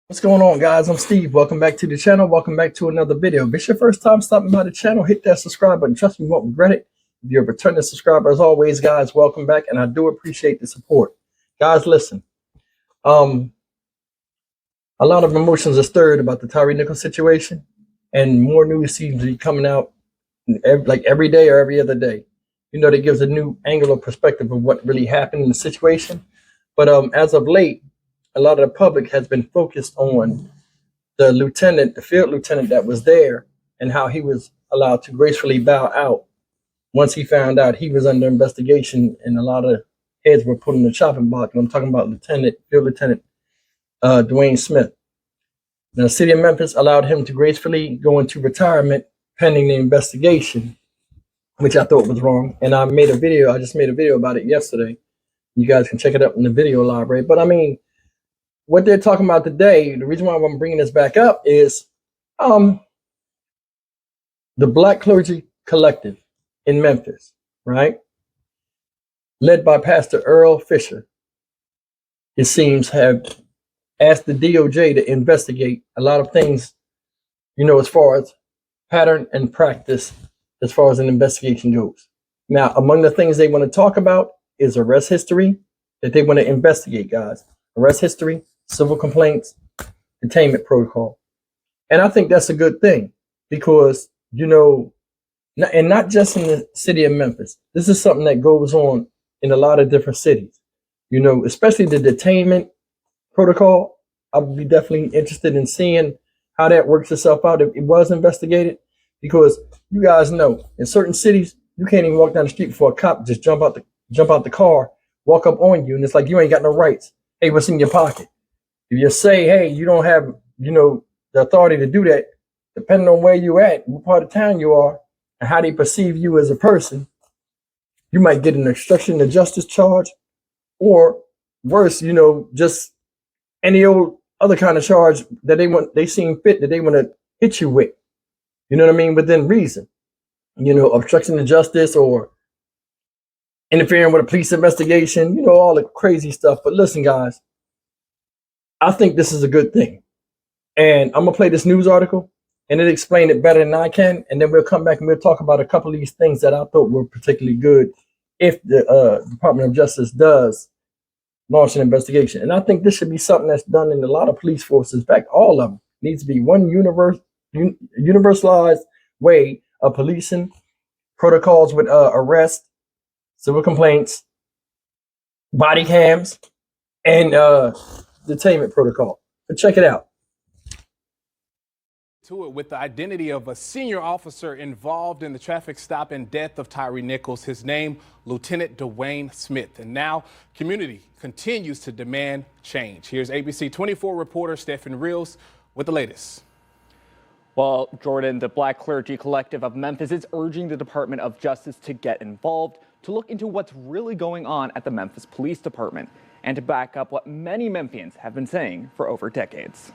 What's going on, guys? I'm Steve. Welcome back to the channel. Welcome back to another video. If it's your first time stopping by the channel, hit that subscribe button. Trust me, you won't regret it. If you're a returning subscriber, as always, guys, welcome back, and I do appreciate the support. Guys, listen. A lot of emotions are stirred about the Tyre Nichols situation, and more news seems to be coming out every day or every other day. You know, that gives a new angle of perspective of what really happened in the situation. But as of late, a lot of the public has been focused on the field lieutenant that was there, and how he was allowed to gracefully bow out once he found out he was under investigation, and a lot of heads were put in the chopping block. And I'm talking about Field Lieutenant Dwayne Smith. Now, the city of Memphis allowed him to gracefully go into retirement pending the investigation, which I thought was wrong. And I just made a video about it yesterday. You guys can check it up in the video library. But I mean, what they're talking about today, the reason why I'm bringing this back up is the Black Clergy Collective in Memphis, right? Led by Pastor Earl Fisher, it seems, have asked the DOJ to investigate a lot of things, you know, as far as pattern and practice, as far as an investigation goes. Now, among the things they want to talk about is arrest history that they want to investigate, guys. Arrest history, civil complaints, detainment protocol. And I think that's a good thing because, you know, and not just in the city of Memphis. This is something that goes on in a lot of different cities, you know, especially the detainment protocol. I would be definitely interested in seeing how that works itself out if it was investigated, because you guys know in certain cities, you can't even walk down the street before a cop just jump out the car, walk up on you. And it's like, you ain't got no rights. Hey, what's in your pocket? If you say, hey, you don't have, you know, the authority to do that, depending on where you at, what part of town you are, and how they perceive you as a person, you might get an obstruction of justice charge, or worse, you know, just any old other kind of charge that they seem fit that they want to hit you with. You know what I mean? Within reason. You know, obstruction of justice or interfering with a police investigation, you know, all the crazy stuff. But listen, guys, I think this is a good thing. And I'm going to play this news article, and it explained it better than I can. And then we'll come back and we'll talk about a couple of these things that I thought were particularly good if the Department of Justice does launch an investigation. And I think this should be something that's done in a lot of police forces. In fact, all of them needs to be one universalized way of policing protocols with arrest, civil complaints, body cams, and detainment protocol. But check it out. To it with the identity of a senior officer involved in the traffic stop and death of Tyre Nichols. His name, Lieutenant Dwayne Smith. And now community continues to demand change. Here's ABC 24 reporter Stephen Reels with the latest. Well, Jordan, the Black Clergy Collective of Memphis is urging the Department of Justice to get involved, to look into what's really going on at the Memphis Police Department, and to back up what many Memphians have been saying for over decades.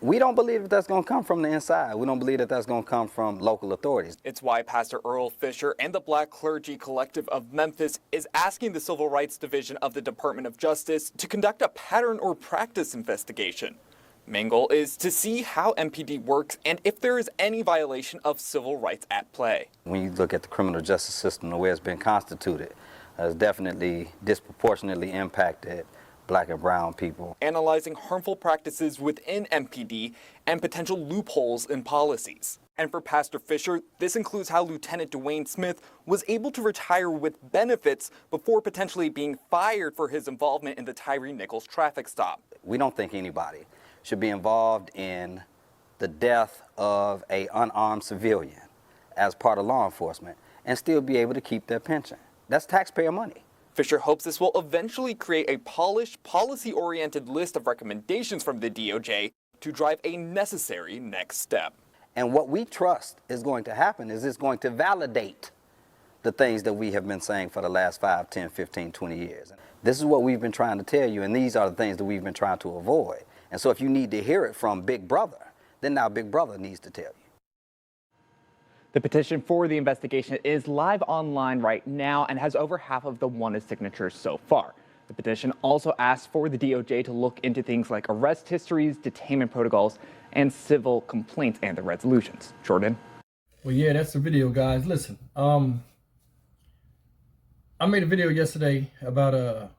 We don't believe that that's going to come from the inside. We don't believe that that's going to come from local authorities. It's why Pastor Earl Fisher and the Black Clergy Collective of Memphis is asking the Civil Rights Division of the Department of Justice to conduct a pattern or practice investigation. Main goal is to see how MPD works and if there is any violation of civil rights at play. When you look at the criminal justice system, the way it's been constituted, has definitely disproportionately impacted Black and brown people. Analyzing harmful practices within MPD and potential loopholes in policies. And for Pastor Fisher, this includes how Lieutenant Dwayne Smith was able to retire with benefits before potentially being fired for his involvement in the Tyre Nichols traffic stop. We don't think anybody should be involved in the death of an unarmed civilian as part of law enforcement and still be able to keep their pension. That's taxpayer money. Fisher hopes this will eventually create a polished, policy-oriented list of recommendations from the DOJ to drive a necessary next step. And what we trust is going to happen is it's going to validate the things that we have been saying for the last 5, 10, 15, 20 years. This is what we've been trying to tell you, and these are the things that we've been trying to avoid. And so if you need to hear it from Big Brother, then now Big Brother needs to tell you. The petition for the investigation is live online right now and has over half of the wanted signatures so far. The The petition also asks for the DOJ to look into things like arrest histories, detainment protocols, and civil complaints and their resolutions. Jordan? Well, yeah, that's the video, guys. Listen, I made a video yesterday about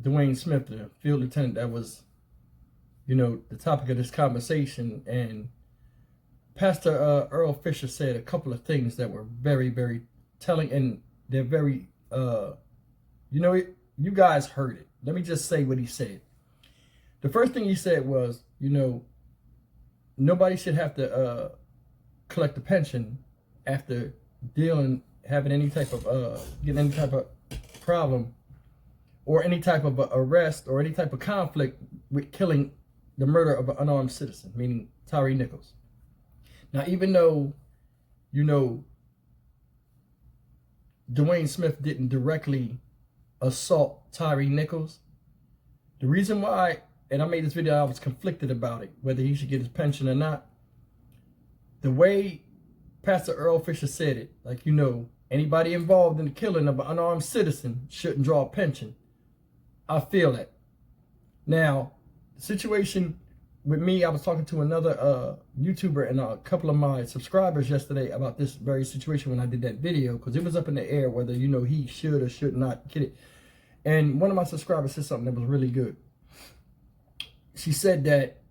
Dwayne Smith, the field lieutenant that was, the topic of this conversation. And Pastor Earl Fisher said a couple of things that were very, very telling, and they're very, you guys heard it. Let me just say what he said. The first thing he said was, nobody should have to collect a pension after having any type of, getting any type of problem or any type of arrest or any type of conflict with killing the murder of an unarmed citizen, meaning Tyre Nichols. Now, even though, Dwayne Smith didn't directly assault Tyre Nichols, the reason why, and I made this video, I was conflicted about it, whether he should get his pension or not. The way Pastor Earl Fisher said it, like, anybody involved in the killing of an unarmed citizen shouldn't draw a pension. I feel that. Now, the situation with me, I was talking to another YouTuber and a couple of my subscribers yesterday about this very situation when I did that video, because it was up in the air whether, he should or should not get it. And one of my subscribers said something that was really good. She said that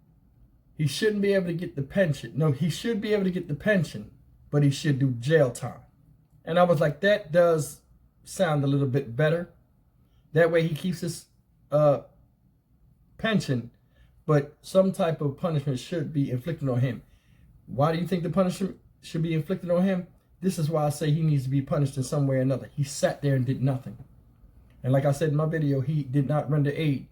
he shouldn't be able to get the pension. No, he should be able to get the pension, but he should do jail time. And I was like, that does sound a little bit better. That way he keeps his pension, but some type of punishment should be inflicted on him. Why do you think the punishment should be inflicted on him? This is why I say he needs to be punished in some way or another. He sat there and did nothing. And like I said in my video, he did not render aid.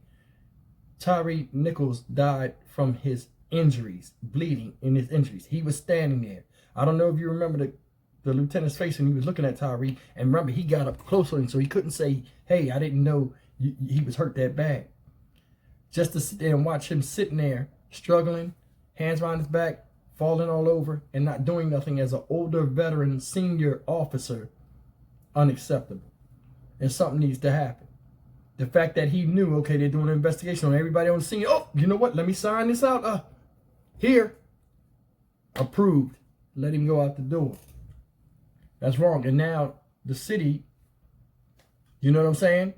Tyre Nichols died from his injuries, bleeding in his injuries. He was standing there. I don't know if you remember the lieutenant's face when he was looking at Tyre. And remember, he got up close on him, so he couldn't say, hey, I didn't know he was hurt that bad. Just to sit there and watch him sitting there, struggling, hands behind his back, falling all over, and not doing nothing as an older veteran, senior officer, unacceptable. And something needs to happen. The fact that he knew, okay, they're doing an investigation on everybody on the scene. Oh, you know what? Let me sign this out. Here. Approved. Let him go out the door. That's wrong. And now the city, you know what I'm saying,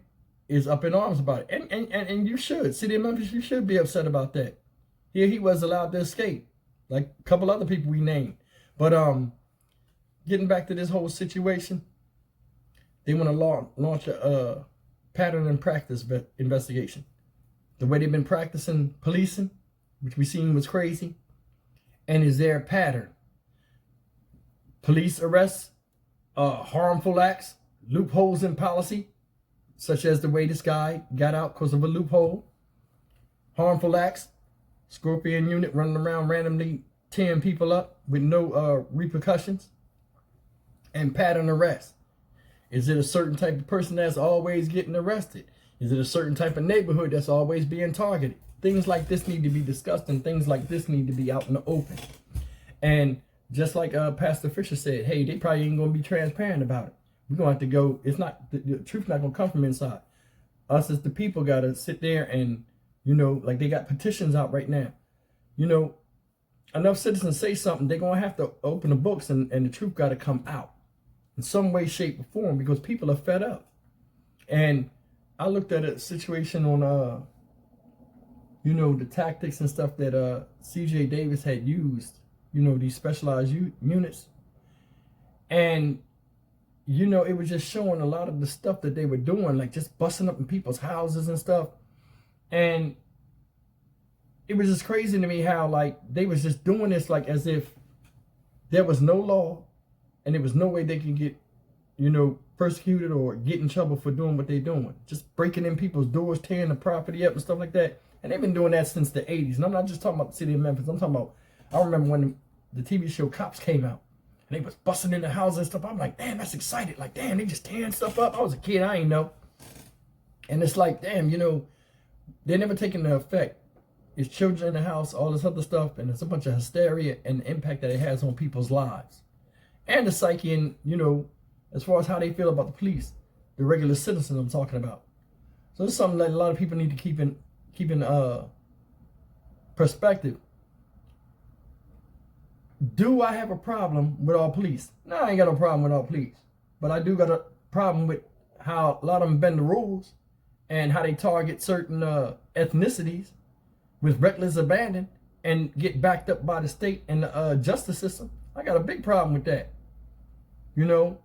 is up in arms about it. And you should. City of Memphis, you should be upset about that. Here he was allowed to escape, like a couple other people we named. But getting back to this whole situation, they want to launch a pattern and practice investigation. The way they've been practicing policing, which we seen was crazy. And is there a pattern? Police arrests, harmful acts, loopholes in policy, such as the way this guy got out because of a loophole. Harmful acts, Scorpion unit running around randomly tearing people up with no repercussions. And pattern arrests. Is it a certain type of person that's always getting arrested? Is it a certain type of neighborhood that's always being targeted? Things like this need to be discussed, and things like this need to be out in the open. And just like Pastor Fisher said, hey, they probably ain't going to be transparent about it. We're going to have to go, it's not, the truth's not going to come from inside. Us as the people got to sit there and, like they got petitions out right now. Enough citizens say something, they're going to have to open the books and the truth got to come out in some way, shape, or form, because people are fed up. And I looked at a situation on, the tactics and stuff that CJ Davis had used, these specialized units. And, it was just showing a lot of the stuff that they were doing, like just busting up in people's houses and stuff. And it was just crazy to me how, like, they was just doing this like as if there was no law and there was no way they can get, persecuted or get in trouble for doing what they're doing. Just breaking in people's doors, tearing the property up and stuff like that. And they've been doing that since the 80s. And I'm not just talking about the city of Memphis. I'm talking about, I remember when the TV show Cops came out. And they was busting in the houses and stuff. I'm like, damn, that's excited. Like, damn, they just tearing stuff up. I was a kid, I ain't know. And it's like, damn, they're never taking the effect. It's children in the house, all this other stuff. And it's a bunch of hysteria and the impact that it has on people's lives. And the psyche and, as far as how they feel about the police, the regular citizen I'm talking about. So it's something that a lot of people need to keep in perspective. Do I have a problem with all police? No, I ain't got no problem with all police. But I do got a problem with how a lot of them bend the rules and how they target certain ethnicities with reckless abandon and get backed up by the state and the justice system. I got a big problem with that. You know,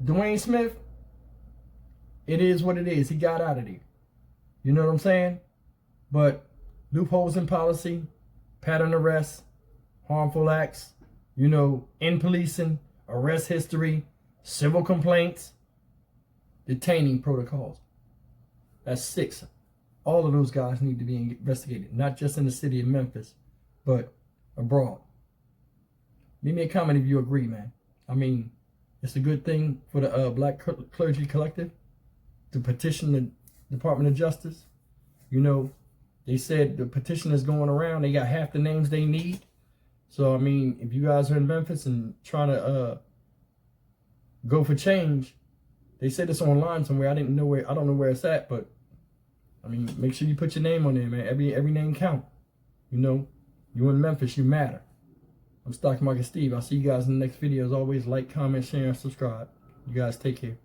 Dwayne Smith, it is what it is. He got out of there. You know what I'm saying? But loopholes in policy, pattern arrests, harmful acts, you know, in policing, arrest history, civil complaints, detaining protocols. That's 6. All of those guys need to be investigated, not just in the city of Memphis, but abroad. Leave me a comment if you agree, man. I mean, it's a good thing for the Black Clergy Collective to petition the Department of Justice. You know, they said the petition is going around. They got half the names they need. So, I mean, if you guys are in Memphis and trying to go for change, they said it's online somewhere. I don't know where it's at, but I mean, make sure you put your name on there, man. Every name count. You know, you in Memphis, you matter. I'm Stock Market Steve. I'll see you guys in the next video. As always, like, comment, share, and subscribe. You guys take care.